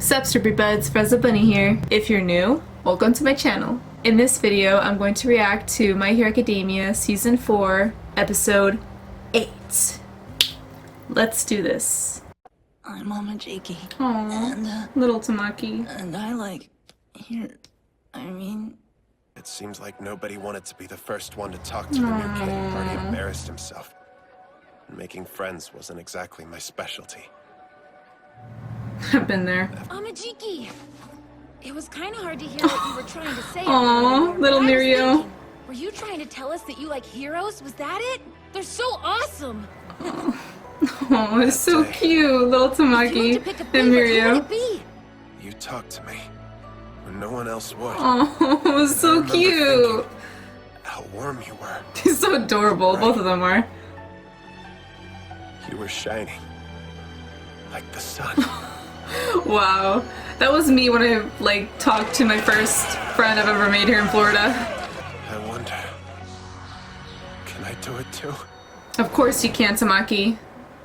Sup Strawberry Buds, Freza Bunny here. If you're new, welcome to my channel. In this video, I'm going to react to My Hero Academia Season 4, Episode 8. Let's do this. I'm Mama Jakey. Aww, And, little Tamaki. And I like... Here... I mean... It seems like nobody wanted to be the first one to talk to the new kid who already embarrassed himself. Making friends wasn't exactly my specialty. I've been there. Amajiki! It was kind of hard to hear what you were trying to say. Aww, little Mirio. Were you trying to tell us that you like heroes? Was that it? They're so awesome! Oh, it's so cute, little Tamaki and Mirio. You talked to me when no one else would. Oh, it was so cute. How warm you were. He's so adorable, both of them are. You were shining like the sun. Wow, that was me when I talked to my first friend I've ever made here in Florida. I wonder, can I do it too? Of course you can, Tamaki.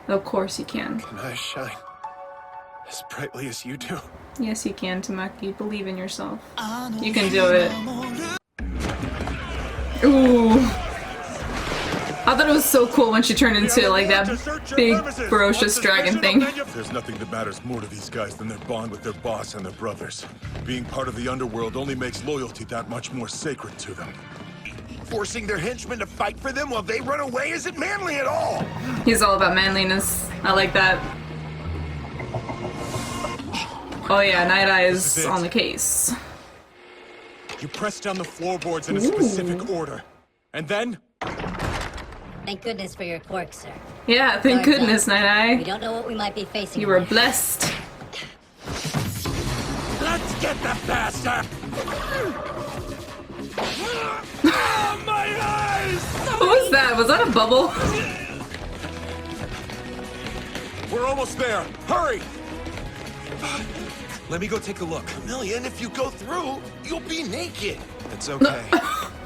Of course you can. Can I shine as brightly as you do? Yes, you can, Tamaki. Believe in yourself. You can do it. Ooh. I thought it was so cool when she turned into like that big ferocious dragon thing. There's nothing that matters more to these guys than their bond with their boss and their brothers. Being part of the underworld only makes loyalty that much more sacred to them. Forcing their henchmen to fight for them while they run away isn't manly at all. He's all about manliness. I like that. Oh yeah, Nighteye is on the case. You press down the floorboards in a specific order, and then... Thank goodness for your quirk, sir. Yeah, thank goodness, We Nighteye. don't know what we might be facing. You were next. blessed. Let's get the bastard! Oh, my eyes! What was that? Was that a bubble? We're almost there. Hurry! Let me go take a look. Chameleon, if you go through, you'll be naked. It's okay.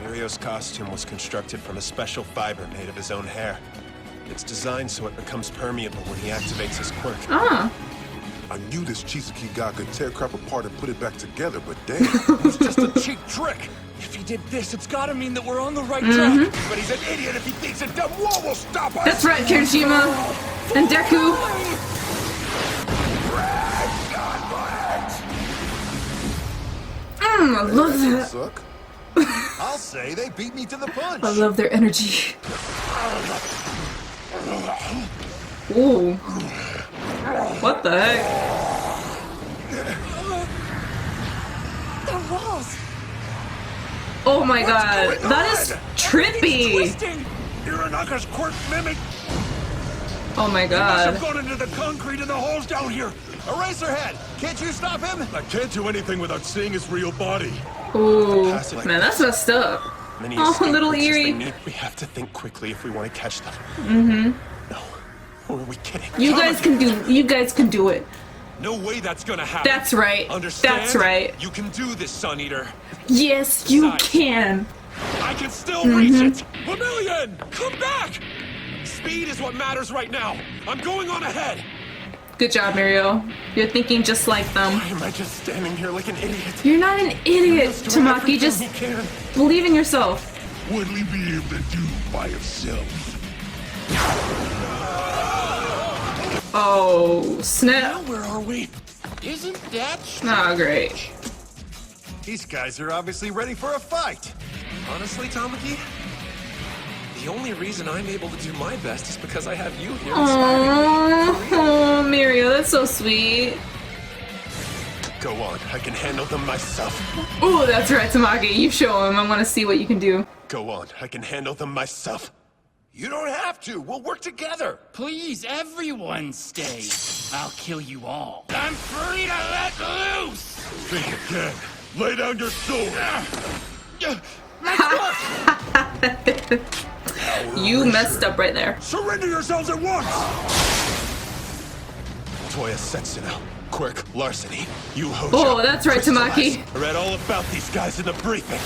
Mirio's costume was constructed from a special fiber made of his own hair. It's designed so it becomes permeable when he activates his quirk. Ah. I knew this Chisaki guy could tear crap apart and put it back together, but damn. It's just a cheap trick. If he did this, it's gotta mean that we're on the right track. But he's an idiot if he thinks a dumb wall will stop us. That's right, Kirishima. And Deku. I love that. Suck. I'll say they beat me to the punch. I love their energy. Ooh. What the heck? The walls! Oh my god. That is trippy. Iranaka's quirk mimic. Oh my Must have god. gone into the concrete in the holes down here. Eraserhead, can't you stop him? I can't do anything without seeing his real body. Ooh. Man, that's messed up. Many Oh, escape little routes as they Eerie. need. We have to think quickly if we want to catch them. No. Or are we kidding? You guys can do it. No way that's gonna happen. That's right. Understand? That's right. You can do this, Suneater. Yes, you can. I can still reach it. Chameleon, come back! Speed is what matters right now. I'm going on ahead. Good job, Mirio. You're thinking just like them. Why am I just standing here like an idiot? You're not an idiot, Tamaki. Just believe in yourself. What'll he be able to do by himself? Oh, snap. Where are we? Isn't that Oh, great. These guys are obviously ready for a fight. Honestly, Tamaki, the only reason I'm able to do my best is because I have you here. Oh, Mirio, that's so sweet. Go on, I can handle them myself. Oh, that's right, Tamaki. You show him. I want to see what you can do. Go on, I can handle them myself. You don't have to. We'll work together. Please, everyone stay. I'll kill you all. I'm free to let loose! Think again. Lay down your sword. You messed up right there. Surrender yourselves at once. Toya Setsuno, quirk, larceny, you Hojo. Oh, that's right, Tamaki. I read all about these guys in the briefing.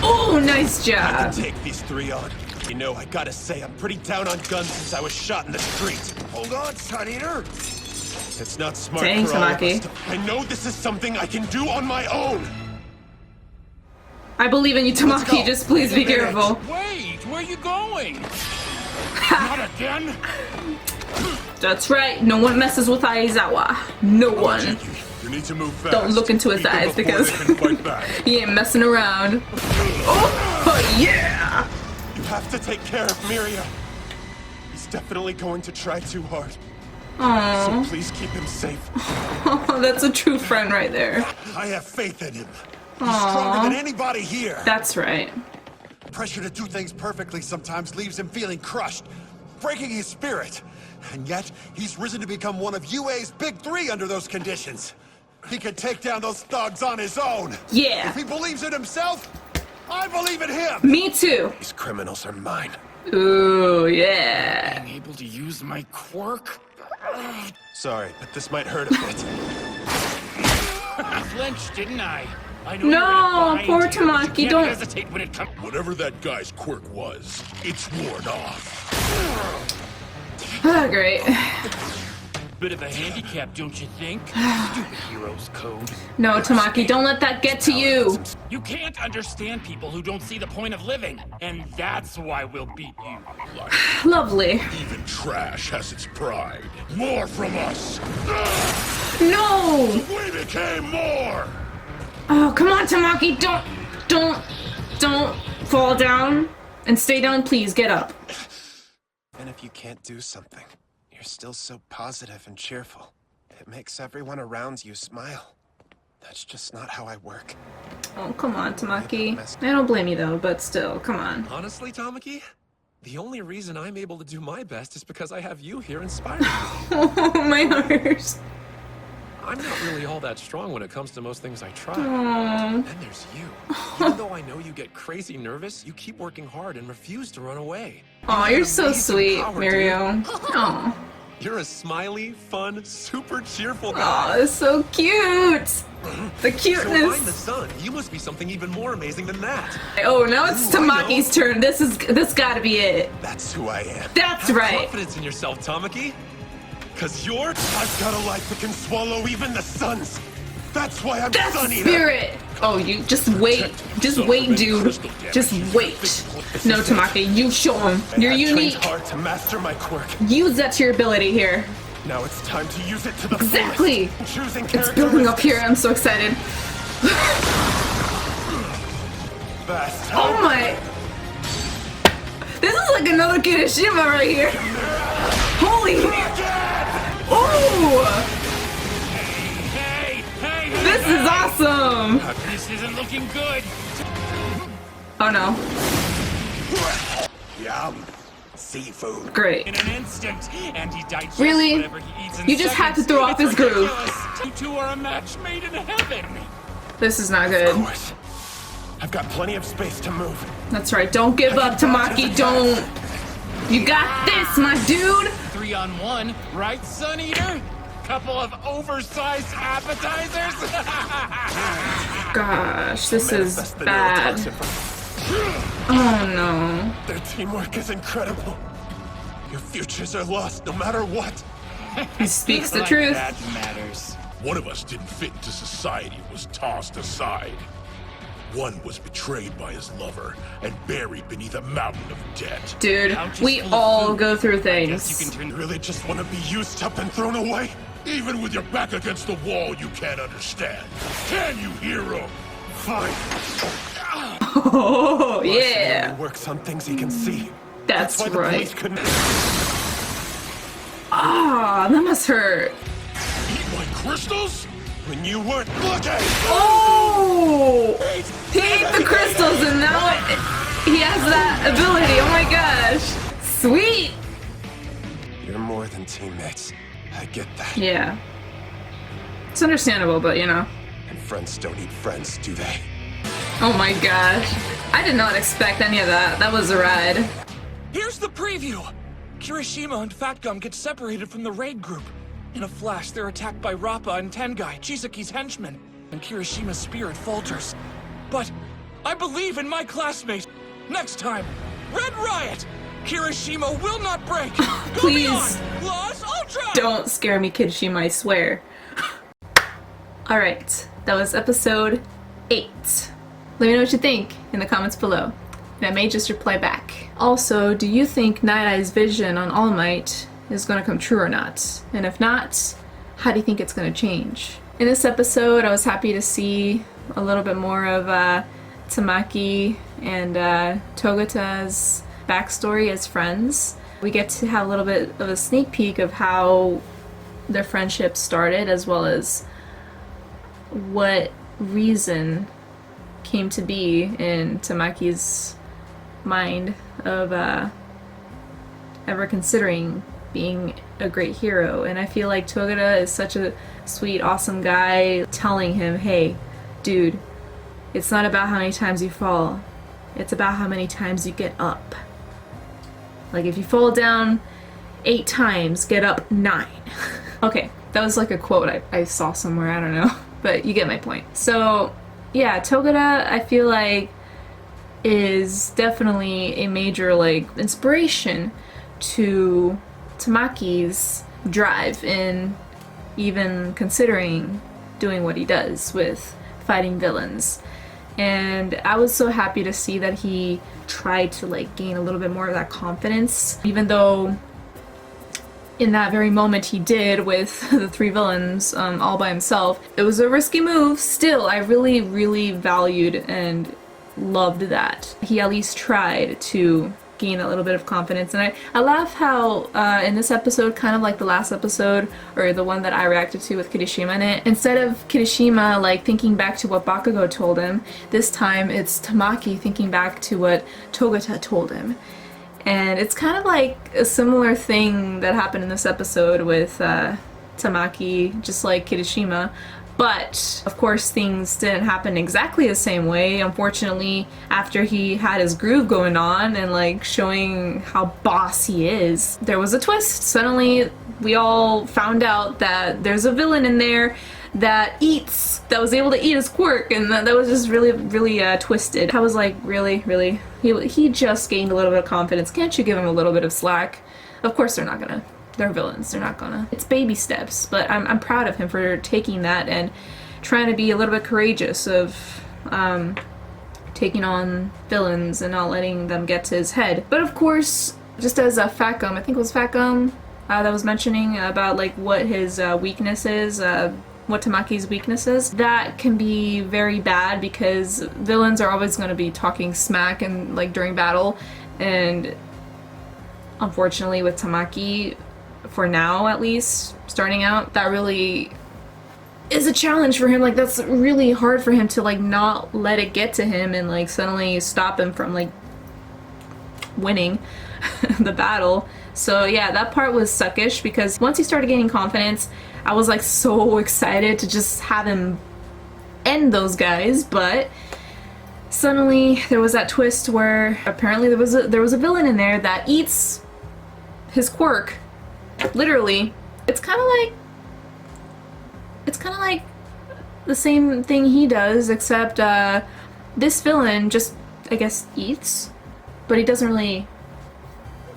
Oh, nice I job. can take these three on. You know, I gotta say, I'm pretty down on guns since I was shot in the street. Hold on, Suneater. It's not smart Dang, for all of us Tamaki. to... I know this is something I can do on my own. I believe in you, Tamaki. Just please be careful. Wait, where are you going? Not again? That's right. No one messes with Aizawa. No one. You need to move fast. Don't look into his Beat them eyes before because they can fight back. he ain't messing around. Oh, yeah! You have to take care of Mirio. He's definitely going to try too hard. Aww. So please keep him safe. Oh, that's a true friend right there. I have faith in him. He's Aww. stronger than anybody here. That's right. Pressure to do things perfectly sometimes leaves him feeling crushed, breaking his spirit. And yet, he's risen to become one of UA's big three under those conditions. He can take down those thugs on his own. Yeah. If he believes in himself, I believe in him. Me too. These criminals are mine. Ooh, yeah. Being able to use my quirk? Sorry, but this might hurt a bit. I flinched, didn't I? I know No, you're in a poor bind here, but Tamaki, you can't don't- hesitate when it comes. Whatever that guy's quirk was, it's worn off. Oh, great. Bit of a handicap, don't you think? Stupid hero's code. No, Tamaki, don't let that get to you. You can't understand people who don't see the point of living, and that's why we'll beat you. Lovely. Even trash has its pride. More from us. No! We became more. Oh, come on, Tamaki, don't fall down. And stay down, please, get up. And if you can't do something, you're still so positive and cheerful. It makes everyone around you smile. That's just not how I work. Oh, come on, Tamaki. I don't blame you, though, but still, come on. Honestly, Tamaki, the only reason I'm able to do my best is because I have you here inspiring me. Oh, my heart. I'm not really all that strong when it comes to most things I try. Aww. Then there's you. Even though I know you get crazy nervous, you keep working hard and refuse to run away. Aw, you're so Amazing sweet, power, Mirio. Aw. You're a smiley, fun, super cheerful guy. Aw, it's so cute. The So if I'm the cuteness. sun, you must be something even more amazing than that. Oh, now it's Ooh, I Tamaki's turn. This gotta be it. That's who I am. That's Have right. confidence in yourself, Tamaki. Cause you're... I've got a light that can swallow even the suns. That's why I'm That's the Suneater. spirit. Oh, you just wait. Just wait, dude. Just wait. No, Tamaki, you show him. You're I've unique. trained hard to master my quirk. Use that to your ability here. Now it's time to use it to the Exactly. fullest. Choosing It's building up here. I'm so excited. Fast. Oh my. This is like another Kirishima right here. Holy. Oh. Hey, hey, This is awesome. this isn't looking good. Oh no. Yum. Seafood. Great. In an instant, and he digests Really? whatever he eats in You just have to seconds. throw off his It's groove. ridiculous. You two are a match made in heaven. This is not Of good. course. I've got plenty of space to move. That's right. Don't give up, Tamaki. Don't. You got this, my dude. 3-on-1, right, Suneater? Couple of oversized appetizers. Gosh, this is Manifest the bad. neurotoxin from- Oh no. Their teamwork is incredible. Your futures are lost no matter what. He speaks the Like truth. That matters. One of us didn't fit into society and was tossed aside. One was betrayed by his lover and buried beneath a mountain of debt. Dude, Couch is we full of all food. go through Guess you things. can turn You really just want to be used up and thrown away? Even with your back against the wall, you can't understand. Can you, hero? Fine. Oh, He yeah. only works on things he can see. That's Why the right. police couldn't... Ah, that must hurt. Eat my crystals? When you weren't looking! Oh! He ate the crystals and now he has that ability. Oh my gosh. Sweet. You're more than teammates. I get that. Yeah. It's understandable, but you know. And friends don't eat friends, do they? Oh my gosh. I did not expect any of that. That was a ride. Here's the preview! Kirishima and Fat Gum get separated from the raid group. In a flash, they're attacked by Rappa and Tengai, Chisaki's henchmen, and Kirishima's spirit falters. But I believe in my classmate. Next time, Red Riot! Kirishima will not break! Go Please. beyond! Laws Ultra! Don't scare me, Kirishima, I swear. Alright, that was episode 8. Let me know what you think in the comments below, and I may just reply back. Also, do you think Night-Eye's vision on All Might is going to come true or not? And if not, how do you think it's going to change? In this episode, I was happy to see a little bit more of Tamaki and Togata's backstory as friends. We get to have a little bit of a sneak peek of how their friendship started, as well as what reason came to be in Tamaki's mind of ever considering being a great hero. And I feel like Togata is such a sweet, awesome guy, telling him, hey, dude, it's not about how many times you fall, it's about how many times you get up. Like, if you fall down 8 times, get up 9. Okay, that was like a quote I saw somewhere, I don't know, but you get my point. So yeah, Togata, I feel like, is definitely a major like inspiration to Tamaki's drive in even considering doing what he does with fighting villains. And I was so happy to see that he tried to like gain a little bit more of that confidence, even though in that very moment he did with the 3 villains all by himself. It was a risky move. Still, I really valued and loved that he at least tried to gain a little bit of confidence. And I love how in this episode, kind of like the last episode, or the one that I reacted to with Kirishima in it, instead of Kirishima like thinking back to what Bakugo told him, this time it's Tamaki thinking back to what Togata told him. And it's kind of like a similar thing that happened in this episode with Tamaki, just like Kirishima. But, of course, things didn't happen exactly the same way. Unfortunately, after he had his groove going on and, like, showing how boss he is, there was a twist. Suddenly, we all found out that there's a villain in there that was able to eat his quirk, and that was just really twisted. I was like, really? He just gained a little bit of confidence. Can't you give him a little bit of slack? Of course they're not gonna. They're villains, they're not gonna. It's baby steps, but I'm proud of him for taking that and trying to be a little bit courageous of taking on villains and not letting them get to his head. But of course, just as a Fat Gum, I think it was Fat Gum that was mentioning about like what his weakness is, what Tamaki's weakness is, that can be very bad because villains are always going to be talking smack and like during battle, and unfortunately with Tamaki, for now at least, starting out, that really is a challenge for him. Like, that's really hard for him to like not let it get to him and like suddenly stop him from like winning the battle. So yeah, that part was suckish because once he started gaining confidence, I was like so excited to just have him end those guys, but suddenly there was that twist where apparently there was a villain in there that eats his quirk. Literally. It's kind of like the same thing he does, except this villain just, I guess, eats, but he doesn't really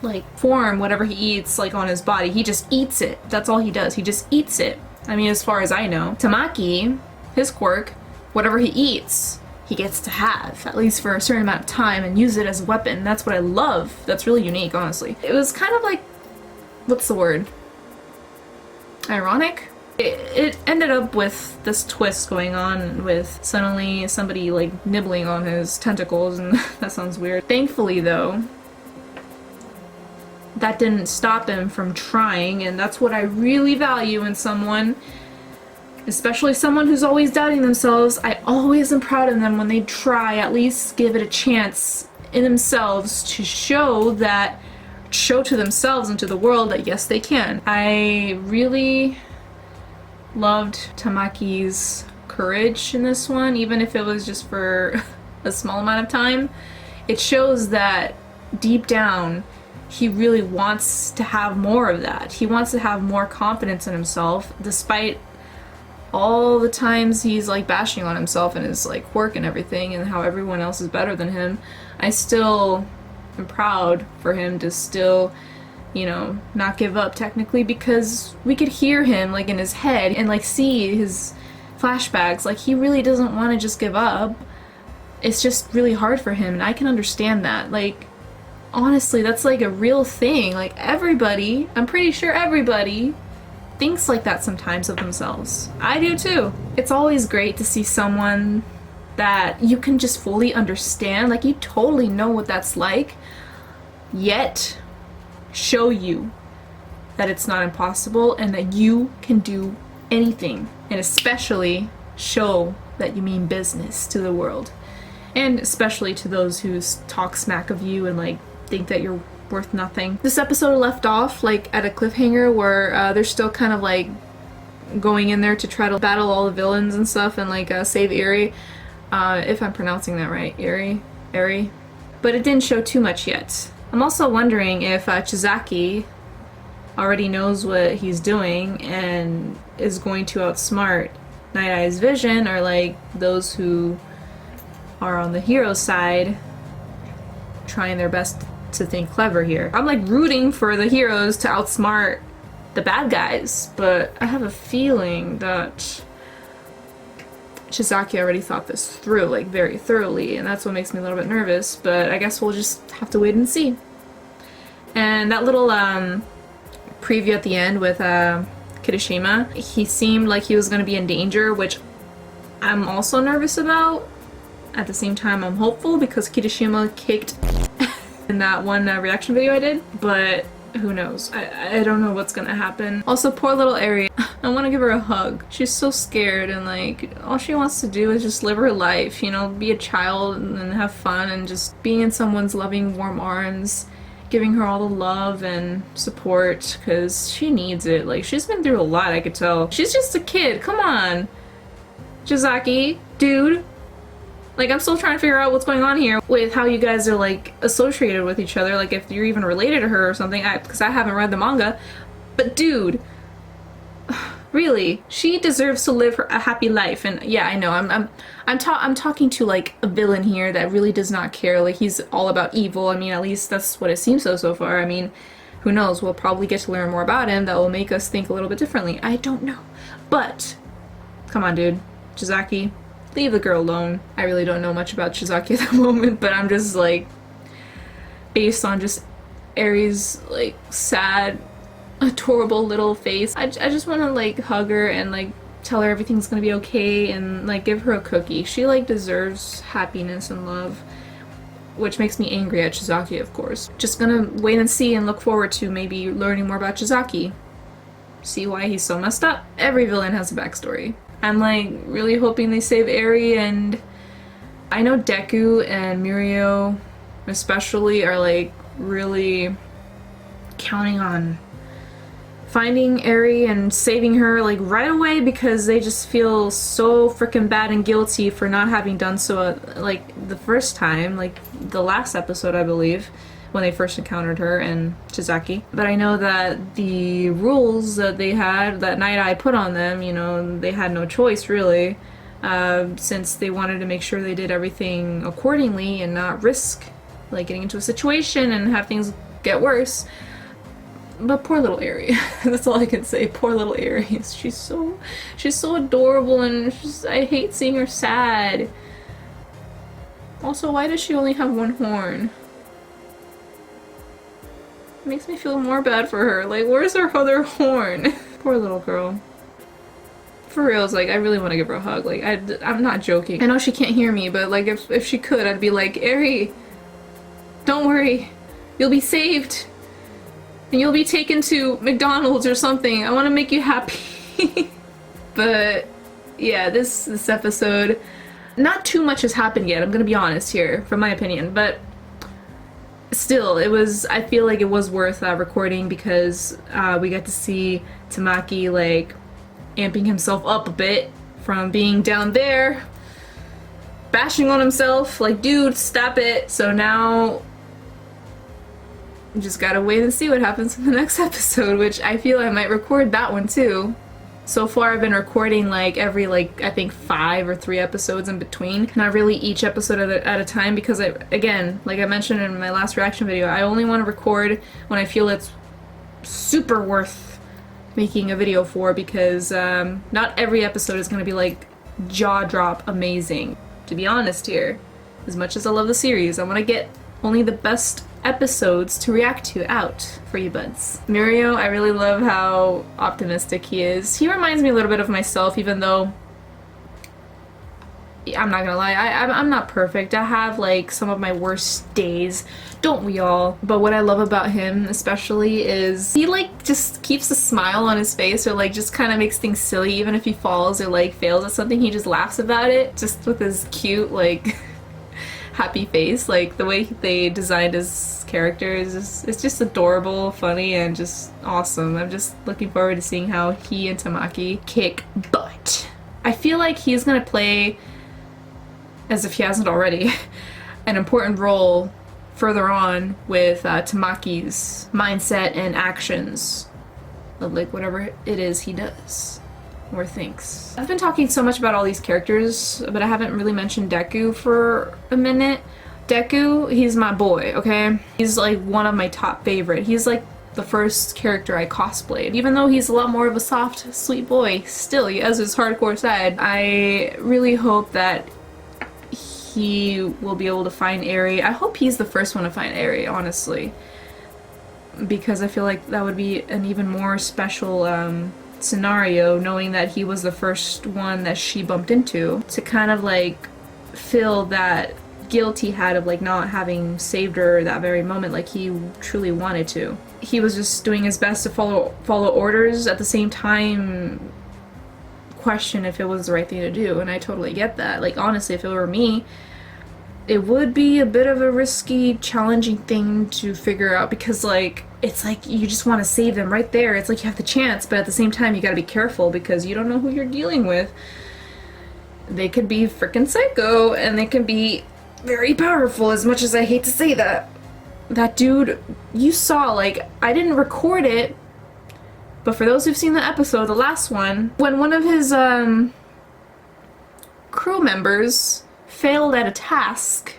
like form whatever he eats like on his body. He just eats it. That's all he does. He just eats it. I mean, as far as I know. Tamaki, his quirk, whatever he eats, he gets to have, at least for a certain amount of time, and use it as a weapon. That's what I love. That's really unique, honestly. It was kind of like, what's the word? Ironic? It ended up with this twist going on with suddenly somebody like nibbling on his tentacles, and that sounds weird. Thankfully though, that didn't stop him from trying, and that's what I really value in someone, especially someone who's always doubting themselves. I always am proud of them when they try, at least give it a chance in themselves to show to themselves and to the world that yes, they can. I really loved Tamaki's courage in this one, even if it was just for a small amount of time. It shows that deep down he really wants to have more of that. He wants to have more confidence in himself, despite all the times he's like bashing on himself and his like quirk and everything and how everyone else is better than him. I still am proud for him to still you know, not give up technically, because we could hear him like in his head and like see his flashbacks. Like, he really doesn't want to just give up. It's just really hard for him, and I can understand that. Like, honestly, that's like a real thing. Like, everybody, I'm pretty sure everybody thinks like that sometimes of themselves. I do too. It's always great to see someone that you can just fully understand, like you totally know what that's like, yet show you that it's not impossible and that you can do anything, and especially show that you mean business to the world, and especially to those who talk smack of you and like think that you're worth nothing. This episode left off like at a cliffhanger where they're still kind of like going in there to try to battle all the villains and stuff and like save Eri, if I'm pronouncing that right. Eri, but it didn't show too much yet. I'm also wondering if Chizaki already knows what he's doing and is going to outsmart Night-Eye's vision, or like those who are on the hero side trying their best to think clever here. I'm like rooting for the heroes to outsmart the bad guys, but I have a feeling that Chizaki already thought this through like very thoroughly, and that's what makes me a little bit nervous, but I guess we'll just have to wait and see. And that little preview at the end with Kirishima, he seemed like he was going to be in danger, which I'm also nervous about. At the same time, I'm hopeful because Kirishima kicked in that one reaction video I did, but who knows? I don't know what's gonna happen. Also, poor little Eri. I want to give her a hug. She's so scared, and like all she wants to do is just live her life, you know, be a child and have fun, and just being in someone's loving warm arms, giving her all the love and support, because she needs it. Like, she's been through a lot, I could tell. She's just a kid. Come on, Chizaki, dude. Like, I'm still trying to figure out what's going on here with how you guys are, like, associated with each other. Like, if you're even related to her or something, because I haven't read the manga. But, dude, really, she deserves to live a happy life. And, yeah, I know, I'm talking to, like, a villain here that really does not care. Like, he's all about evil. I mean, at least that's what it seems so far. I mean, who knows? We'll probably get to learn more about him that will make us think a little bit differently. I don't know. But, come on, dude. Chizaki, leave the girl alone. I really don't know much about Chizaki at the moment, but I'm just like, based on just Eri's like sad, adorable little face, I just want to like hug her and like tell her everything's gonna be okay and like give her a cookie. She like deserves happiness and love, which makes me angry at Chizaki, of course. Just gonna wait and see and look forward to maybe learning more about Chizaki. See why he's so messed up. Every villain has a backstory. I'm like really hoping they save Eri, and I know Deku and Mirio especially are like really counting on finding Eri and saving her like right away, because they just feel so freaking bad and guilty for not having done so like the first time, like the last episode I believe, when they first encountered her and Chizaki. But I know that the rules that they had, that Nighteye put on them, you know, they had no choice really, since they wanted to make sure they did everything accordingly and not risk like getting into a situation and have things get worse. But poor little Eri. That's all I can say. Poor little Eri. She's so adorable, and I hate seeing her sad. Also, why does she only have one horn? It makes me feel more bad for her. Like, where's her other horn? Poor little girl. For real, it's like, I really want to give her a hug. Like, I'm not joking. I know she can't hear me, but like, if she could, I'd be like, Eri, don't worry. You'll be saved. And you'll be taken to McDonald's or something. I want to make you happy. But, yeah, this episode, not too much has happened yet. I'm gonna be honest here, from my opinion, but still, I feel like it was worth recording, because we got to see Tamaki like amping himself up a bit from being down there, bashing on himself, like, dude, stop it. So now just gotta wait and see what happens in the next episode, which I feel I might record that one too. So far I've been recording like every like I think 5 or 3 episodes in between, not really each episode at a time, because again, like I mentioned in my last reaction video, I only want to record when I feel it's super worth making a video for, because not every episode is going to be like jaw drop amazing. To be honest here, as much as I love the series, I want to get only the best episodes to react to out for you buds. Mirio, I really love how optimistic he is. He reminds me a little bit of myself, even though I'm not gonna lie, I'm not perfect. I have like some of my worst days, don't we all? But what I love about him especially is he like just keeps a smile on his face, or like just kind of makes things silly. Even if he falls or like fails at something, he just laughs about it, just with his cute like happy face. Like the way they designed his character is it's just adorable, funny, and just awesome. I'm just looking forward to seeing how he and Tamaki kick butt. I feel like he's gonna play, as if he hasn't already, an important role further on with Tamaki's mindset and actions of like whatever it is he does or thinks. I've been talking so much about all these characters, but I haven't really mentioned Deku for a minute. Deku, he's my boy, okay? He's like one of my top favorite. He's like the first character I cosplayed. Even though he's a lot more of a soft, sweet boy, still he has his hardcore side. I really hope that he will be able to find Eri. I hope he's the first one to find Eri, honestly, because I feel like that would be an even more special scenario, knowing that he was the first one that she bumped into, to kind of like fill that guilt he had of like not having saved her that very moment like he truly wanted to. He was just doing his best to follow orders, at the same time question if it was the right thing to do, and I totally get that. Like honestly, if it were me, it would be a bit of a risky, challenging thing to figure out, because like it's like you just want to save them right there. It's like you have the chance, but at the same time you gotta be careful because you don't know who you're dealing with. They could be freaking psycho, and they can be very powerful, as much as I hate to say that. That dude, you saw, like, I didn't record it, but for those who've seen the episode, the last one, when one of his crew members failed at a task,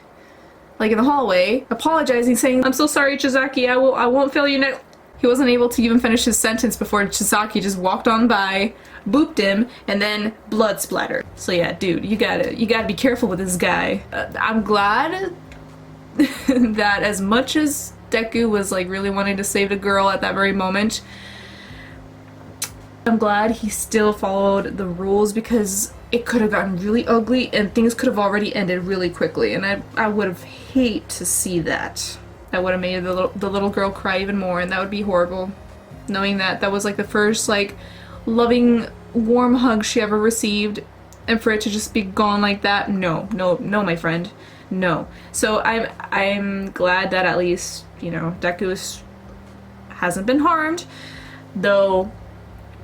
like in the hallway, apologizing, saying, "I'm so sorry, Chizaki, I won't fail you next." He wasn't able to even finish his sentence before Chizaki just walked on by, booped him, and then blood splattered. So yeah, dude, you gotta be careful with this guy. I'm glad that as much as Deku was like really wanting to save the girl at that very moment, I'm glad he still followed the rules, because it could have gotten really ugly and things could have already ended really quickly, and I would have hated to see that. That would have made the little girl cry even more, and that would be horrible. Knowing that that was like the first like loving, warm hug she ever received, and for it to just be gone like that, no, my friend, no. So I'm glad that at least, you know, Deku hasn't been harmed, though.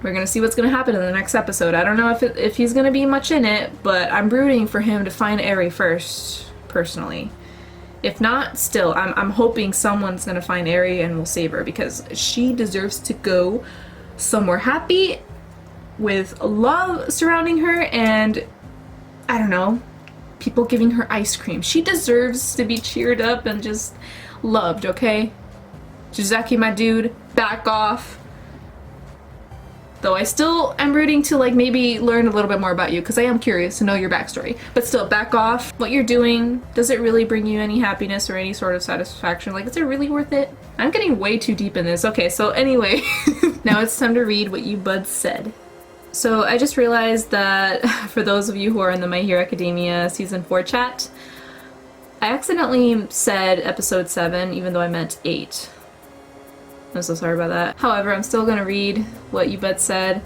We're gonna see what's gonna happen in the next episode. I don't know if he's gonna be much in it, but I'm rooting for him to find Eri first, personally. If not, still, I'm hoping someone's gonna find Eri and will save her, because she deserves to go somewhere happy with love surrounding her, and I don't know, people giving her ice cream. She deserves to be cheered up and just loved, okay? Jizaki, my dude, back off. Though I still am rooting to like maybe learn a little bit more about you, because I am curious to know your backstory. But still, back off. What you're doing, does it really bring you any happiness or any sort of satisfaction? Like, is it really worth it? I'm getting way too deep in this. Okay, so anyway, now it's time to read what you buds said. So I just realized that for those of you who are in the My Hero Academia Season 4 chat, I accidentally said episode 7 even though I meant 8. I'm so sorry about that. However, I'm still gonna read what you buds said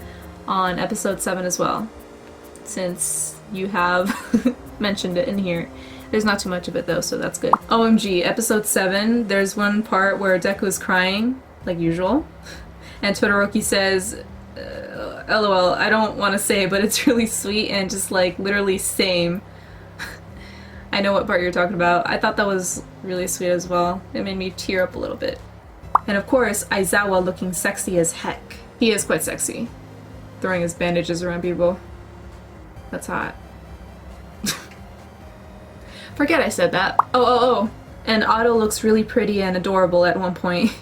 on episode 7 as well, since you have mentioned it in here. There's not too much of it though, so that's good. OMG, episode 7, there's one part where Deku is crying, like usual, and Todoroki says, LOL, I don't want to say, but it's really sweet, and just like literally same. I know what part you're talking about. I thought that was really sweet as well. It made me tear up a little bit. And of course, Aizawa looking sexy as heck. He is quite sexy. Throwing his bandages around people. That's hot. Forget I said that. Oh. And Otto looks really pretty and adorable at one point.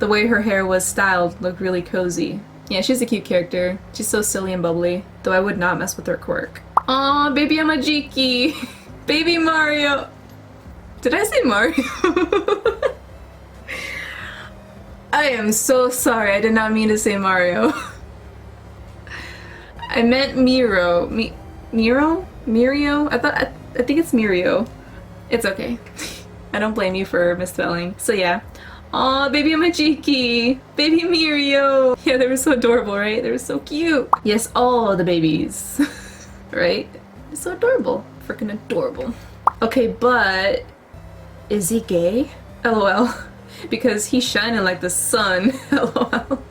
the way her hair was styled looked really cozy. Yeah, she's a cute character. She's so silly and bubbly, though I would not mess with her quirk. Aw, baby Amajiki! Baby Mario! Did I say Mario? I am so sorry, I did not mean to say Mario. I meant Miro. Miro? Mirio? I think it's Mirio. It's okay. I don't blame you for misspelling. So yeah. Aw, baby Amajiki! Baby Mirio! Yeah, they were so adorable, right? They were so cute. Yes, all the babies. Right? They're so adorable. Freaking adorable. Okay, but is he gay? LOL. Because he's shining like the sun. LOL.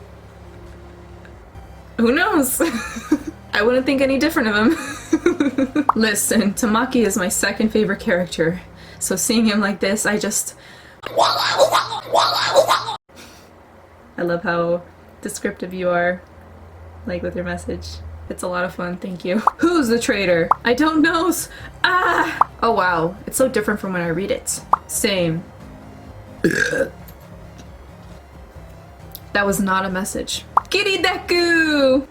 Who knows? I wouldn't think any different of him. Listen, Tamaki is my second favorite character. So seeing him like this, I love how descriptive you are, like with your message. It's a lot of fun, thank you. Who's the traitor? I don't know. Ah! Oh wow, it's so different from when I read it. Same. That was not a message. Kirideku!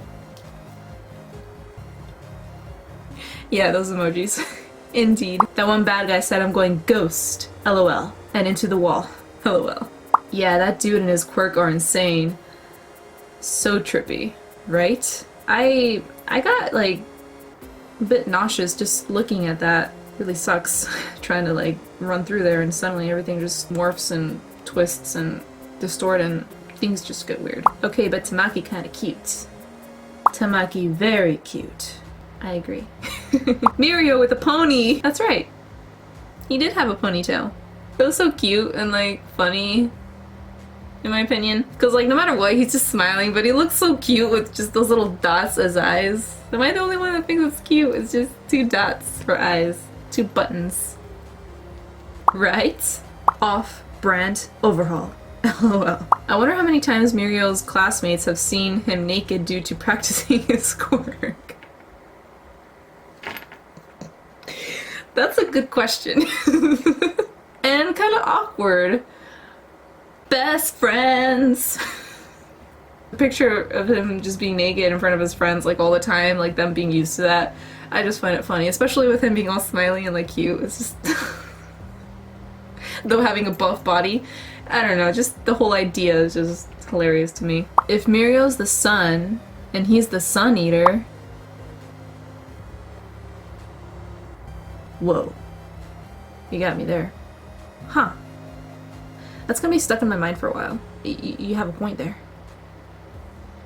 Yeah, those emojis. Indeed. That one bad guy said I'm going ghost. LOL. And into the wall. LOL. Yeah, that dude and his quirk are insane. So trippy. Right? I got like a bit nauseous just looking at that. Really sucks. Trying to like run through there and suddenly everything just morphs and twists and distorts and things just get weird. Okay, but Tamaki kinda cute. Tamaki very cute. I agree. Mirio with a pony! That's right. He did have a ponytail. It was so cute and like funny, in my opinion. Cause like no matter what, he's just smiling, but he looks so cute with just those little dots as eyes. Am I the only one that thinks it's cute? It's just 2 dots for eyes. 2 buttons. Right? Off-brand overhaul. LOL. I wonder how many times Mirio's classmates have seen him naked due to practicing his quirk. That's a good question. And kind of awkward. Best friends. A picture of him just being naked in front of his friends like all the time, like them being used to that. I just find it funny, especially with him being all smiley and like cute. It's just though having a buff body. I don't know, just the whole idea is just hilarious to me. If Mirio's the sun and he's the Suneater. Whoa. You got me there. Huh. That's gonna be stuck in my mind for a while. You have a point there.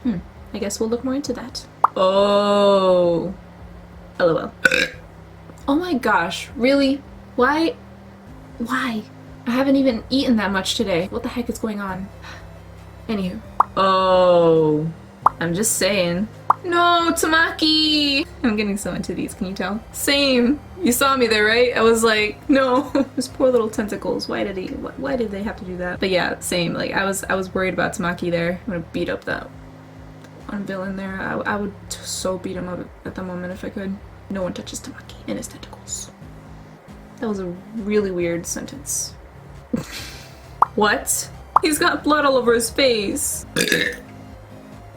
I guess we'll look more into that. Oh. LOL. Oh my gosh, really? Why? Why? I haven't even eaten that much today. What the heck is going on? Anywho. Oh. I'm just saying. No, Tamaki! I'm getting so into these, can you tell? Same. You saw me there, right? I was like, no. Those poor little tentacles. Why did they have to do that? But yeah, same. Like, I was worried about Tamaki there. I'm gonna beat up that one villain there. I would so beat him up at the moment if I could. No one touches Tamaki and his tentacles. That was a really weird sentence. What? He's got blood all over his face.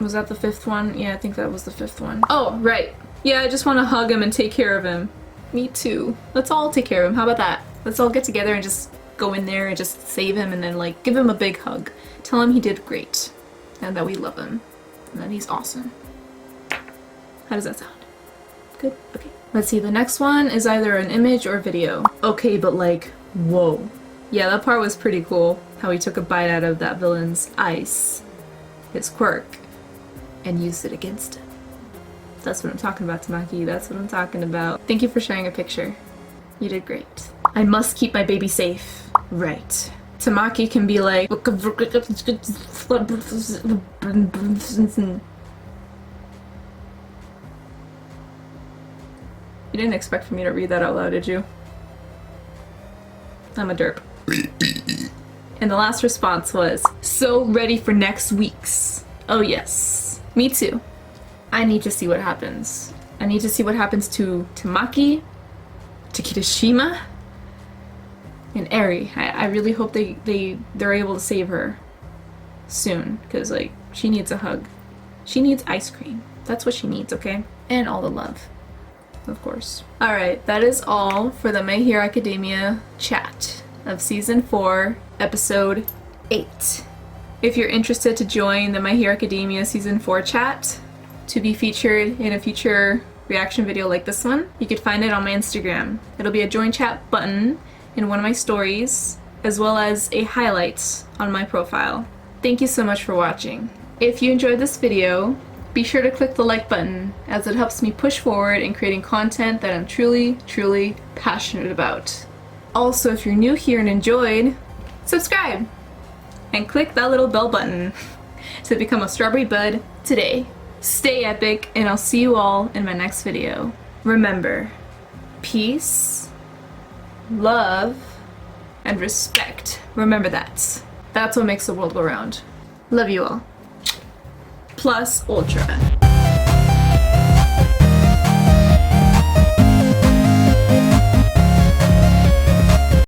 Was that the 5th one? Yeah, I think that was the 5th one. Oh, right. Yeah, I just want to hug him and take care of him. Me too. Let's all take care of him. How about that? Let's all get together and just go in there and just save him and then like give him a big hug. Tell him he did great and that we love him and that he's awesome. How does that sound? Good? Okay. Let's see. The next one is either an image or video. Okay, but like, whoa. Yeah, that part was pretty cool. How he took a bite out of that villain's ice. His quirk. And used it against him. That's what I'm talking about, Tamaki. That's what I'm talking about. Thank you for sharing a picture. You did great. I must keep my baby safe. Right. Tamaki can be like... You didn't expect for me to read that out loud, did you? I'm a derp. And the last response was, so ready for next week's. Oh yes. Me too. I need to see what happens. I need to see what happens to Tamaki, to Kirishima, and Eri. I really hope they're able to save her. soon, because like she needs a hug. She needs ice cream. That's what she needs, okay? And all the love, of course. Alright, that is all for the My Hero Academia chat of Season 4, Episode 8. If you're interested to join the My Hero Academia Season 4 chat to be featured in a future reaction video like this one, you could find it on my Instagram. It'll be a join chat button in one of my stories, as well as a highlight on my profile. Thank you so much for watching. If you enjoyed this video, be sure to click the like button, as it helps me push forward in creating content that I'm truly, truly passionate about. Also, if you're new here and enjoyed, subscribe! And click that little bell button to become a Strawberry Bud today. Stay epic, and I'll see you all in my next video. Remember, peace, love, and respect. Remember that. That's what makes the world go round. Love you all. Plus Ultra.